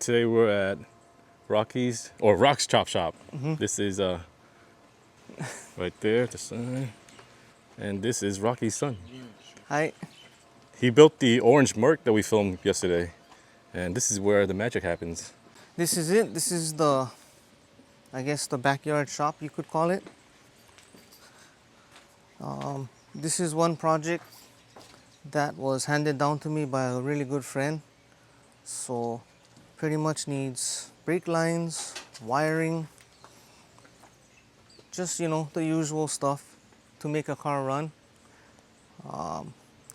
today we're at Rock's Chop Shop. This is right there, the sign. And this is Rocky's son. Hi. He built the orange Merc that we filmed yesterday. And this is where the magic happens. This is it. This is the, I guess, the backyard shop, you could call it. This is one project that was handed down to me by a really good friend. So pretty much needs brake lines, wiring, just, you know, the usual stuff to make a car run.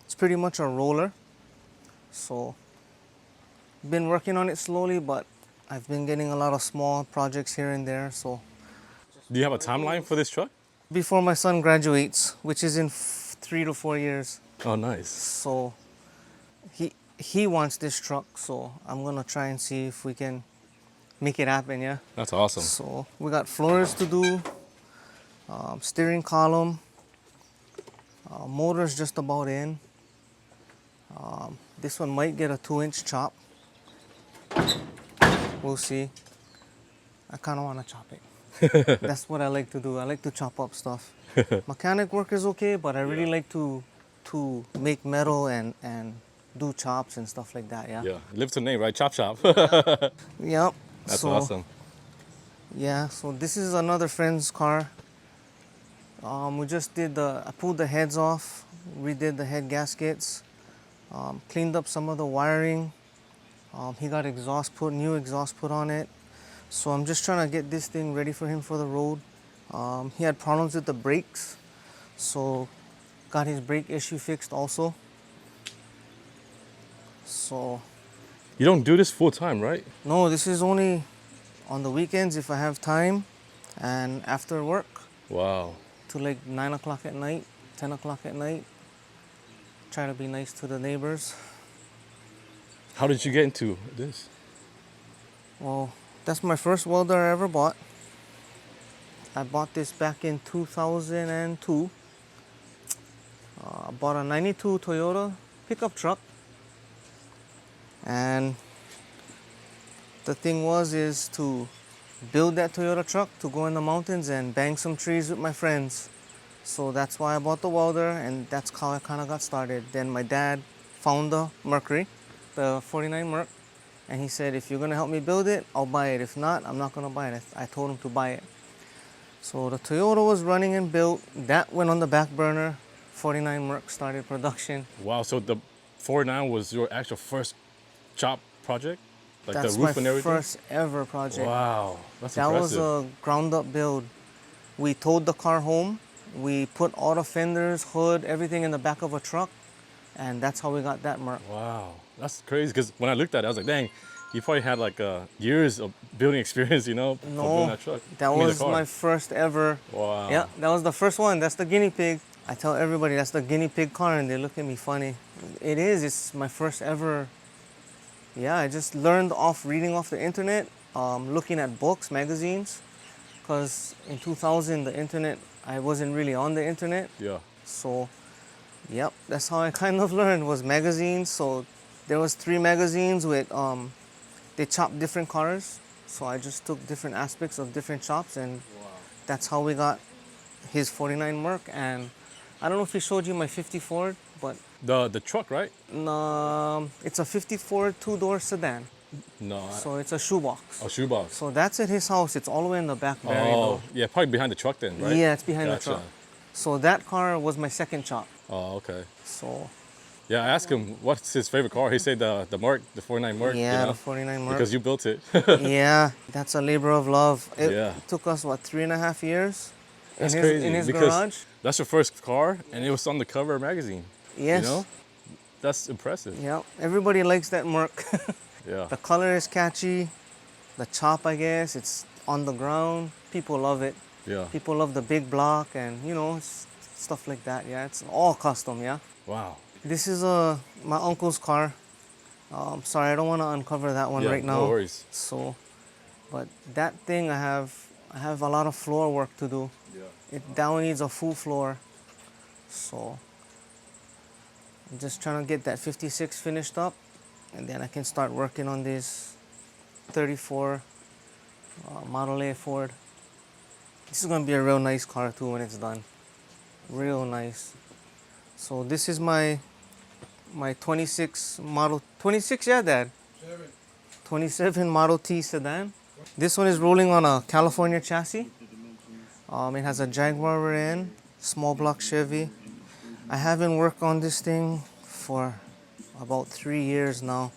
It's pretty much a roller. So been working on it slowly, but I've been getting a lot of small projects here and there. So Do you have a timeline for this truck? before my son graduates, which is in 3 to 4 years. Oh, nice. So he wants this truck, so I'm gonna try and see if we can make it happen, yeah? That's awesome. So we got floors to do, steering column, motor's just about in. This one might get a 2-inch chop. We'll see. I kind of want to chop it. That's what I like to do. I like to chop up stuff. Mechanic work is okay, but I really like to make metal and do chops and stuff like that, yeah? Yeah, live to name, right? Chop Shop. Yep. That's So, awesome. yeah, so this is another friend's car. We just did I pulled the heads off, redid the head gaskets, cleaned up some of the wiring. He got new exhaust put on it. So I'm just trying to get this thing ready for him for the road. He had problems with the brakes, so got his brake issue fixed also. So, You don't do this full time, right? no, this is only on the weekends if I have time and after work Wow. to like 9 o'clock at night, 10 o'clock at night. Try to be nice to the neighbors. How did you get into this? Well, that's my first welder I ever bought. I bought this back in 2002. I bought a 92 Toyota pickup truck. And the thing is to build that Toyota truck to go in the mountains and bang some trees with my friends. So that's why I bought the welder, and that's how I kind of got started. Then my dad found the Mercury, the 49 Merc, and he said, if you're gonna help me build it, I'll buy it. If not, I'm not gonna buy it. I told him to buy it. So the Toyota was running and built. That went on the back burner. 49 Merc started production. Wow, so the 49 was your actual first chop project? Like That's the roof my and everything? first ever project. Wow, that's That was impressive. a ground up build. We towed the car home. We put all the fenders, hood, everything in the back of a truck. And that's how we got that Merc. Wow, that's crazy. Because when I looked at it, I was like, dang, you probably had like years of building experience, you know, for building that truck. That I mean, the was car. my first ever. Wow. Yeah, that was the first one. That's the guinea pig. I tell everybody that's the guinea pig car, and they look at me funny. It is. It's my first ever. Yeah, I just learned reading off the internet, looking at books, magazines. Because in 2000, the internet, I wasn't really on the internet. Yeah. So, yep, that's how I kind of learned, was magazines. So there was 3 magazines with, they chopped different cars. So I just took different aspects of different chops, and that's how we got his 49 Merc. And I don't know if he showed you my 50 Ford, but The truck, right? it's a 54 2-door sedan. No. So it's a shoebox. Oh, shoebox. So that's at his house. It's all the way in the back barrier. Oh, yeah, probably behind the truck then, right? Yeah, it's behind Gotcha. the truck. So that car was my second chop. Oh, okay. So Yeah, I asked him what's his favorite car. He said the Merc, the 49 Merc. yeah, you know, the 49 Merc. because you built it. Yeah, that's a labor of love. It Yeah. took us, 3.5 years That's in crazy. his because garage. That's your first car, and it was on the cover of a magazine. Yes. You know, that's impressive. Yeah, everybody likes that Merc. Yeah. The color is catchy. The chop, I guess, it's on the ground. People love it. Yeah. People love the big block and, you know, stuff like that. Yeah, it's all custom, yeah. Wow. This is my uncle's car. Sorry, I don't want to uncover that one Yeah, right now. no worries. So, but that thing I have a lot of floor work to do. Yeah. It now needs a full floor. So, I'm just trying to get that 56 finished up, and then I can start working on this 34 Model A Ford. This is gonna be a real nice car too when it's done. Real nice. So this is my 26 model 26, yeah, Dad. 27 Model T sedan. This one is rolling on a California chassis. It has a Jaguar rear end, small block Chevy. I haven't worked on this thing for about 3 years now,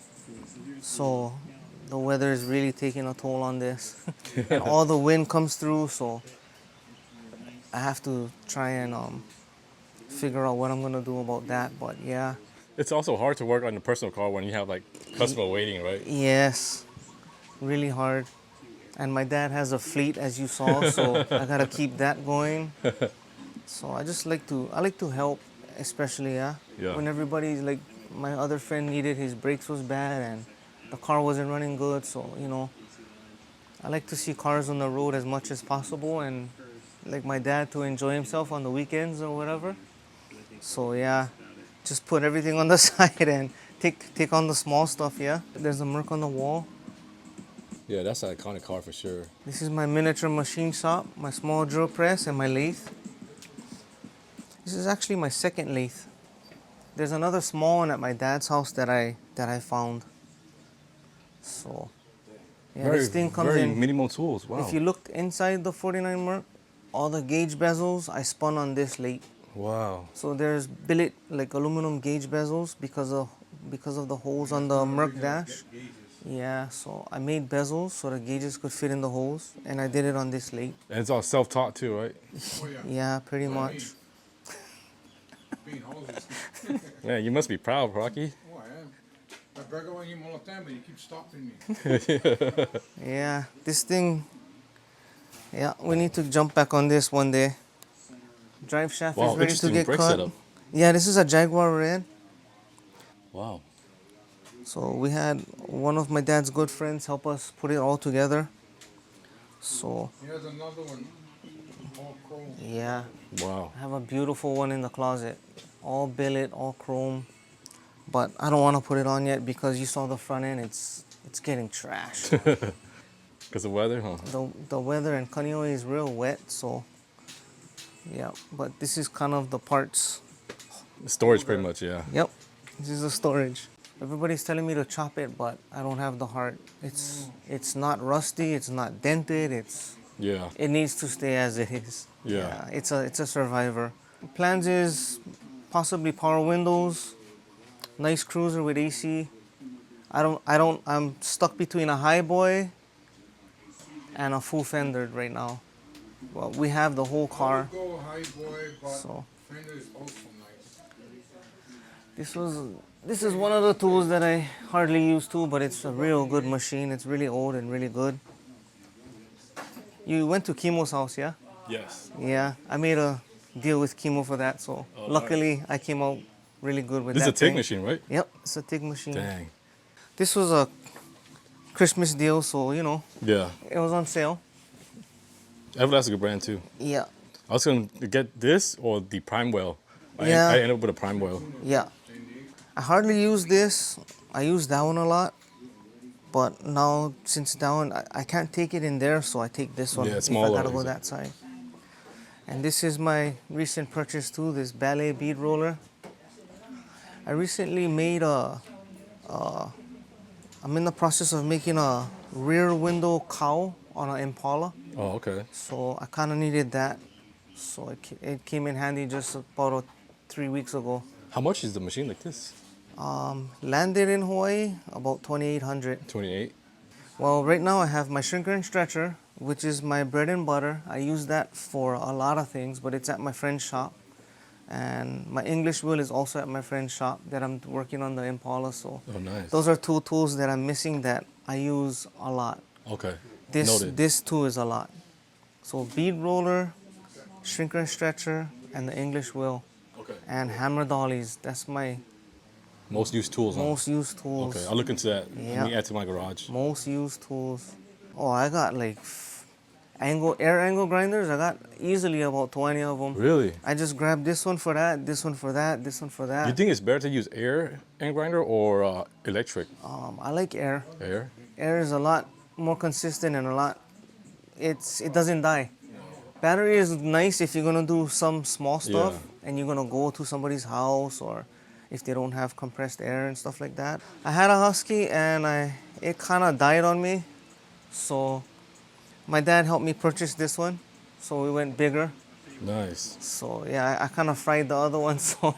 so the weather is really taking a toll on this. And all the wind comes through, so I have to try and figure out what I'm gonna do about that. But yeah, It's also hard to work on a personal car when you have like customer waiting, right? yes, really hard. And my dad has a fleet, as you saw, so I gotta keep that going. So I like to help, especially Yeah. when everybody's like, my other friend needed, his brakes was bad and the car wasn't running good. So I like to see cars on the road as much as possible, and like my dad to enjoy himself on the weekends or whatever. So yeah, just put everything on the side and take on the small stuff. Yeah, there's a Merc on the wall. Yeah, that's an iconic car for sure. This is my miniature machine shop, my small drill press, and my lathe. This is actually my second lathe. There's another small one at my dad's house that I found. So yeah, Very, this thing comes very in. minimal tools. Wow. If you looked inside the 49 Merc, all the gauge bezels I spun on this lathe. Wow. So there's billet, like aluminum gauge bezels because of the holes on the Merc dash. Yeah, so I made bezels so the gauges could fit in the holes, and I did it on this lathe. And it's all self-taught too, right? Yeah, pretty much. Man, you must be proud, Rocky. Oh, I am. I brag on him all the time, but you keep stopping me. Yeah, this thing. Yeah, we need to jump back on this one day. Drive shaft Wow, is ready to interesting get brake cut. setup. Yeah, this is a Jaguar red. Wow. So we had one of my dad's good friends help us put it all together. So He has another one, all chrome. yeah, Wow. I have a beautiful one in the closet, all billet, all chrome. But I don't want to put it on yet because you saw the front end. It's getting trashed. Because of weather, huh? The weather in Kaneohe is real wet, so yeah. But this is kind of the parts. Storage, pretty much, yeah. Yep, this is the storage. Everybody's telling me to chop it, but I don't have the heart. It's not rusty, it's not dented, Yeah. it needs to stay as it is. Yeah. It's a survivor. Plans is possibly power windows, nice cruiser with AC. I'm stuck between a high boy and a full fender right now. Well, we have the whole I car. would go high boy, but So Fender is also nice. this is one of the tools that I hardly use too, but it's a real good machine. It's really old and really good. You went to Kimo's house, yeah? Yes. Yeah, I made a deal with Kimo for that, so Oh, luckily I came out really good with This is that a TIG thing. machine, right? Yep, it's a TIG machine. Dang. This was a Christmas deal, so Yeah. it was on sale. Everlast is a good brand too. Yeah, I was going to get this or the Prime Well. Yeah. I ended up with a Prime Well. yeah. I hardly use this. I use that one a lot. But now, since that one, I can't take it in there, so I take this one Yeah, it's if I smaller, gotta go is it? that side. And this is my recent purchase too, this ballet bead roller. I recently made I'm in the process of making a rear window cowl on an Impala. Oh, okay. So I kind of needed that. So it came in handy just about 3 weeks ago. How much is the machine like this? Landed in Hawaii about 2,800. 28. Well, right now I have my shrinker and stretcher, which is my bread and butter. I use that for a lot of things, but it's at my friend's shop. And my English wheel is also at my friend's shop that I'm working on the Impala. So Oh, nice. those are two tools that I'm missing that I use a lot. Okay. This Noted. this too is a lot. So bead roller, shrinker and stretcher, and the English wheel, Okay. and hammer dollies. That's my Most used tools, huh? most used tools. Okay, I'll look into that. Yeah. Let me add to my garage. Most used tools. Oh, I got like air angle grinders. I got easily about 20 of them. Really? I just grabbed this one for that, this one for that, this one for that. You think it's better to use air and grinder or electric? I like air. Air? Air is a lot more consistent and a lot. It doesn't die. Battery is nice if you're gonna do some small stuff and you're gonna go to somebody's house or if they don't have compressed air and stuff like that. I had a Husky and it kind of died on me, so my dad helped me purchase this one, so we went bigger. Nice. So yeah, I kind of fried the other one, so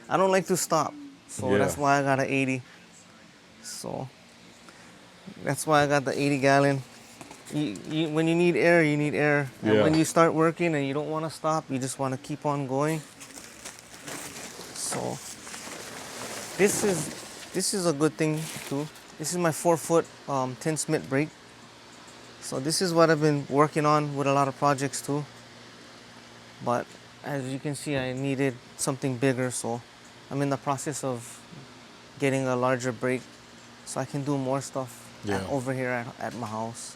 I don't like to stop, so Yeah. that's why I got an 80. So that's why I got the 80 gallon. When you need air, you need air. And Yeah. when you start working and you don't want to stop, you just want to keep on going. So this is a good thing too. This is my 4-foot 10 Smith brake. So this is what I've been working on with a lot of projects too. But as you can see, I needed something bigger, so I'm in the process of getting a larger brake so I can do more stuff over here at my house.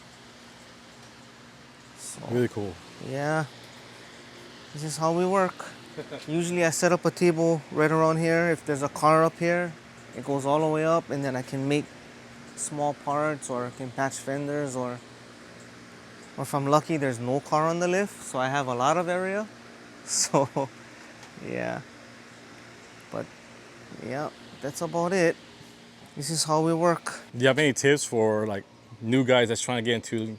So, Really cool. yeah, this is how we work. Usually I set up a table right around here. If there's a car up here, it goes all the way up, and then I can make small parts or I can patch fenders, or if I'm lucky, there's no car on the lift, so I have a lot of area. So, yeah. But, yeah, that's about it. This is how we work. Do you have any tips for like new guys that's trying to get into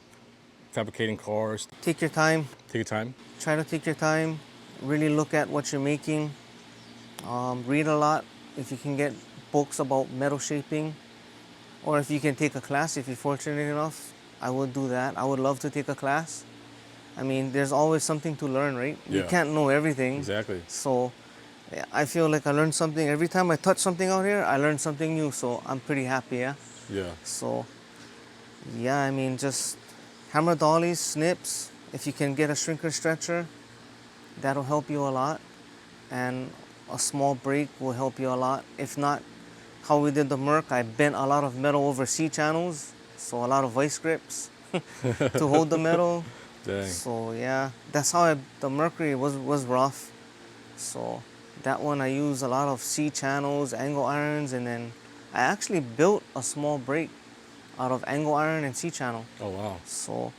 fabricating cars? Take your time. Take your time. Try to take your time. Really look at what you're making. Read a lot if you can get books about metal shaping, or if you can take a class if you're fortunate enough. I would do that. I would love to take a class. I mean, there's always something to learn, right? You Yeah. can't know everything. Exactly. So yeah, I feel like I learned something. Every time I touch something out here, I learn something new. So I'm pretty happy, yeah? Yeah. So yeah, I mean, just hammer dollies, snips. If you can get a shrinker stretcher, that'll help you a lot. And a small brake will help you a lot. If not, how we did the Merc, I bent a lot of metal over C-channels. So a lot of vice grips to hold the metal. Dang. So yeah, that's how the Mercury was rough. So that one I used a lot of C-channels, angle irons, and then I actually built a small brake out of angle iron and C-channel. Oh wow. So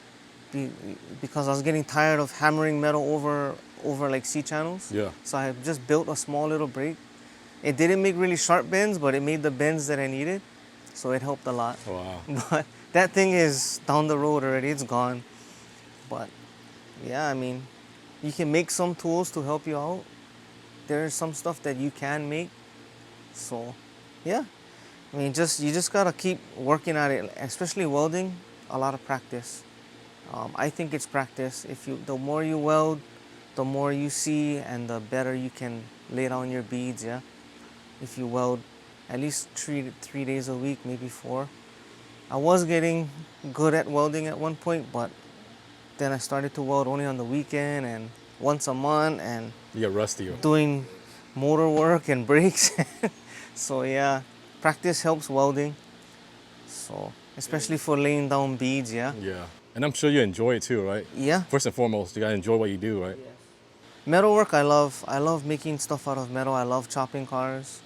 because I was getting tired of hammering metal over like C-channels. Yeah. So I just built a small little brake. It didn't make really sharp bends, but it made the bends that I needed. So it helped a lot. Oh, wow. But that thing is down the road already, it's gone. But yeah, I mean, you can make some tools to help you out. There's some stuff that you can make. So yeah, I mean, you just gotta keep working at it, especially welding, a lot of practice. I think it's practice. The more you weld, the more you see and the better you can lay down your beads, yeah? If you weld at least three days a week, maybe 4. I was getting good at welding at one point, but then I started to weld only on the weekend and once a month and You get rusty. doing motor work and brakes. So yeah, practice helps welding. So, especially for laying down beads, yeah? Yeah. And I'm sure you enjoy it too, right? Yeah. First and foremost, you gotta enjoy what you do, right? Metalwork, I love. I love making stuff out of metal. I love chopping cars,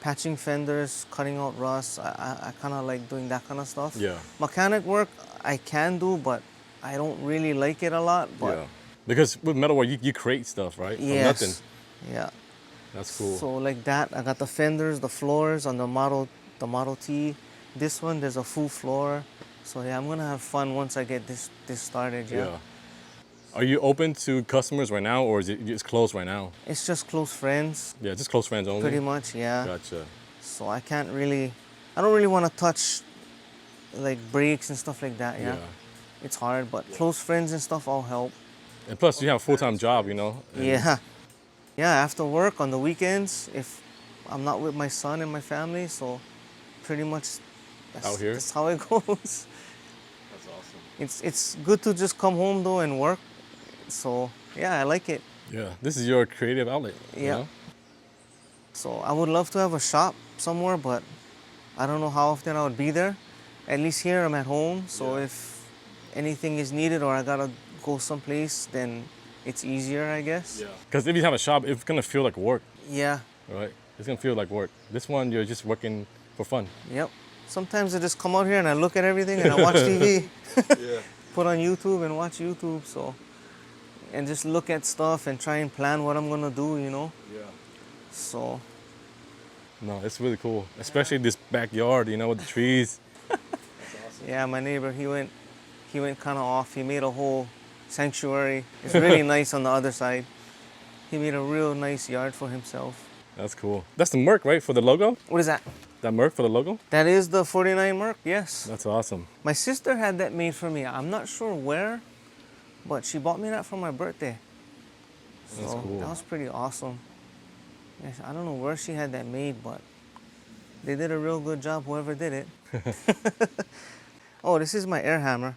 patching fenders, cutting out rust. I kind of like doing that kind of stuff. Yeah. Mechanic work, I can do, but I don't really like it a lot. But Yeah. Because with metalwork, you create stuff, right? From yes. nothing. Yeah. That's cool. So like that, I got the fenders, the floors on the Model T. This one, there's a full floor. So yeah, I'm gonna have fun once I get this started. Yeah. Are you open to customers right now, or is it just closed right now? It's just close friends, Yeah, just close friends only. pretty much. Yeah. Gotcha. So I don't really want to touch like brakes and stuff like that. Yeah. It's hard, but close friends and stuff all help. And plus, you have a full-time job, you know. and- Yeah. Yeah. After work on the weekends, if I'm not with my son and my family, so pretty much Out here? that's how it goes. That's awesome. It's good to just come home though and work. So yeah, I like it. Yeah, this is your creative outlet. you Yeah. know? So I would love to have a shop somewhere, but I don't know how often I would be there. At least here I'm at home, so Yeah. if anything is needed or I gotta go someplace, then it's easier, I guess. Because if you have a shop, it's gonna feel like work, Yeah. right? It's gonna feel like work. This one, you're just working for fun. Yep. Sometimes I just come out here and I look at everything and I watch TV. Yeah. Put on YouTube and watch YouTube, so. And just look at stuff and try and plan what I'm gonna do, you know? Yeah. So. No, it's really cool, especially this backyard, you know, with the trees. Yeah, my neighbor, he went kind of off. He made a whole sanctuary. It's really nice on the other side. He made a real nice yard for himself. That's cool. That's the Merc, right, for the logo? What is that? That Merc for the logo? That is the 49 Merc, yes. That's awesome. My sister had that made for me. I'm not sure where, but she bought me that for my birthday. That's So cool. that was pretty awesome. Yes, I don't know where she had that made, but they did a real good job, whoever did it. Oh, this is my air hammer.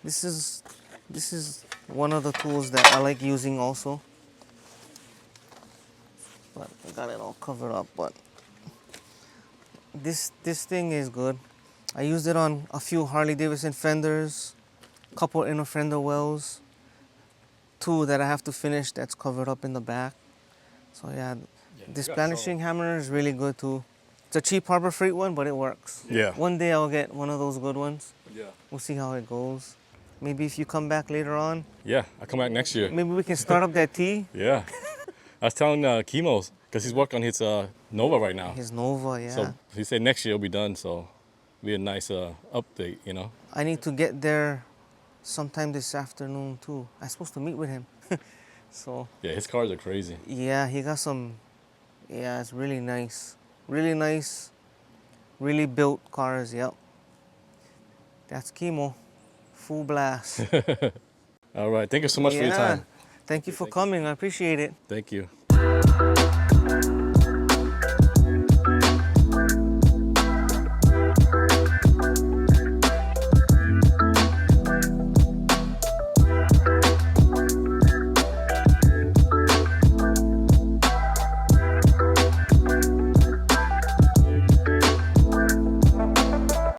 This is one of the tools that I like using also. But I got it all covered up, but this thing is good. I used it on a few Harley Davidson fenders, couple inner fender wells, two that I have to finish that's covered up in the back. So yeah, this planishing hammer is really good too. It's a cheap Harbor Freight one, but it works. Yeah. One day I'll get one of those good ones. Yeah. We'll see how it goes. Maybe if you come back later on, Yeah, I'll come back next year. maybe we can start up that T. Yeah. I was telling Kimos, because he's working on his Nova right now. His Nova, yeah. So he said next year it'll be done, so be a nice update, you know? I need to get there sometime this afternoon too. I'm supposed to meet with him. So Yeah, his cars are crazy. yeah, he got some. Yeah, it's really nice. Really nice. Really built cars. Yep. That's Chemo. Full blast. All right, thank you so much for your time. Thank you for coming. I appreciate it. Thank you.